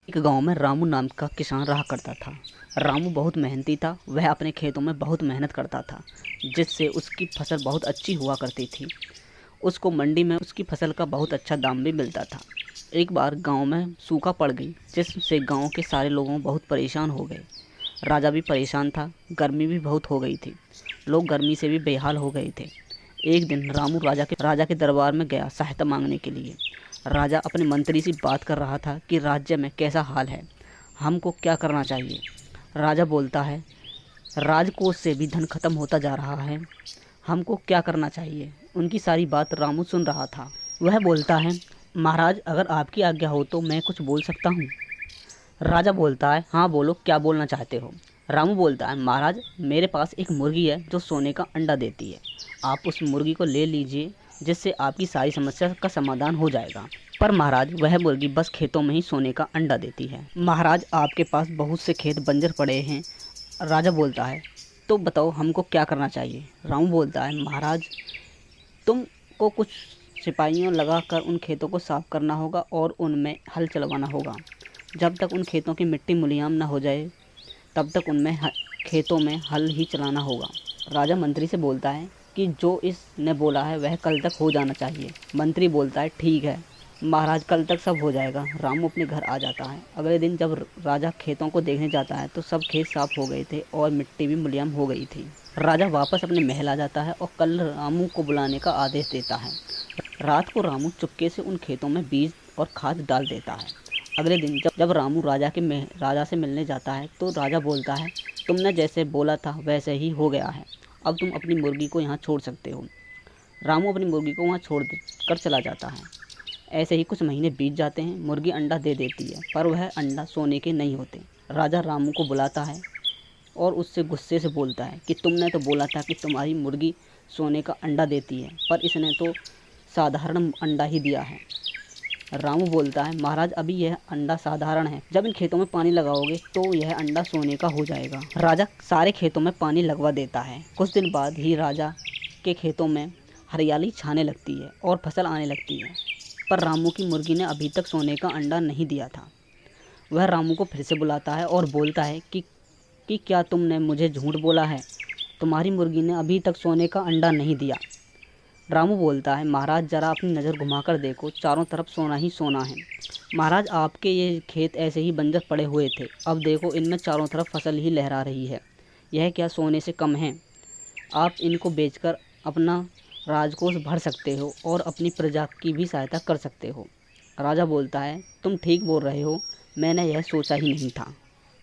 एक गांव में रामू नाम का किसान रहा करता था। रामू बहुत मेहनती था। वह अपने खेतों में बहुत मेहनत करता था, जिससे उसकी फसल बहुत अच्छी हुआ करती थी। उसको मंडी में उसकी फसल का बहुत अच्छा दाम भी मिलता था। एक बार गांव में सूखा पड़ गई, जिससे गांव के सारे लोग बहुत परेशान हो गए। राजा भी परेशान था। गर्मी भी बहुत हो गई थी। लोग गर्मी से भी बेहाल हो गए थे। एक दिन रामू राजा के दरबार में गया सहायता मांगने के लिए। राजा अपने मंत्री से बात कर रहा था कि राज्य में कैसा हाल है, हमको क्या करना चाहिए। राजा बोलता है, राजकोष से भी धन खत्म होता जा रहा है, हमको क्या करना चाहिए। उनकी सारी बात रामू सुन रहा था। वह बोलता है, महाराज अगर आपकी आज्ञा हो तो मैं कुछ बोल सकता हूँ। राजा बोलता है, हाँ बोलो, क्या बोलना चाहते हो। रामू बोलता है, महाराज मेरे पास एक मुर्गी है जो सोने का अंडा देती है। आप उस मुर्गी को ले लीजिए, जिससे आपकी सारी समस्या का समाधान हो जाएगा। पर महाराज वह मुर्गी बस खेतों में ही सोने का अंडा देती है। महाराज आपके पास बहुत से खेत बंजर पड़े हैं। राजा बोलता है, तो बताओ हमको क्या करना चाहिए। रामू बोलता है, महाराज तुमको कुछ सिपाहियों लगा कर उन खेतों को साफ करना होगा और उनमें हल चलवाना होगा। जब तक उन खेतों की मिट्टी मुलायम न हो जाए, तब तक उनमें खेतों में हल ही चलाना होगा। राजा मंत्री से बोलता है कि जो इसने बोला है वह कल तक हो जाना चाहिए। मंत्री बोलता है, ठीक है महाराज, कल तक सब हो जाएगा। रामू अपने घर आ जाता है। अगले दिन जब राजा खेतों को देखने जाता है तो सब खेत साफ हो गए थे और मिट्टी भी मुलायम हो गई थी। राजा वापस अपने महल आ जाता है और कल रामू को बुलाने का आदेश देता है। रात को रामू चुपके से उन खेतों में बीज और खाद डाल देता है। अगले दिन जब रामू राजा से मिलने जाता है तो राजा बोलता है, तुमने जैसे बोला था वैसे ही हो गया है, अब तुम अपनी मुर्गी को यहाँ छोड़ सकते हो। रामू अपनी मुर्गी को वहाँ छोड़ कर चला जाता है। ऐसे ही कुछ महीने बीत जाते हैं। मुर्गी अंडा दे देती है, पर वह अंडा सोने के नहीं होते। राजा रामू को बुलाता है और उससे गुस्से से बोलता है कि तुमने तो बोला था कि तुम्हारी मुर्गी सोने का अंडा देती है, पर इसने तो साधारण अंडा ही दिया है। रामू बोलता है, महाराज अभी यह अंडा साधारण है, जब इन खेतों में पानी लगाओगे तो यह अंडा सोने का हो जाएगा। राजा सारे खेतों में पानी लगवा देता है। कुछ दिन बाद ही राजा के खेतों में हरियाली छाने लगती है और फसल आने लगती है, पर रामू की मुर्गी ने अभी तक सोने का अंडा नहीं दिया था। वह रामू को फिर से बुलाता है और बोलता है कि क्या तुमने मुझे झूठ बोला है, तुम्हारी मुर्गी ने अभी तक सोने का अंडा नहीं दिया। रामू बोलता है, महाराज जरा अपनी नज़र घुमाकर देखो, चारों तरफ सोना ही सोना है। महाराज आपके ये खेत ऐसे ही बंजर पड़े हुए थे, अब देखो इनमें चारों तरफ फसल ही लहरा रही है। यह क्या सोने से कम है? आप इनको बेचकर अपना राजकोष भर सकते हो और अपनी प्रजा की भी सहायता कर सकते हो। राजा बोलता है, तुम ठीक बोल रहे हो, मैंने यह सोचा ही नहीं था।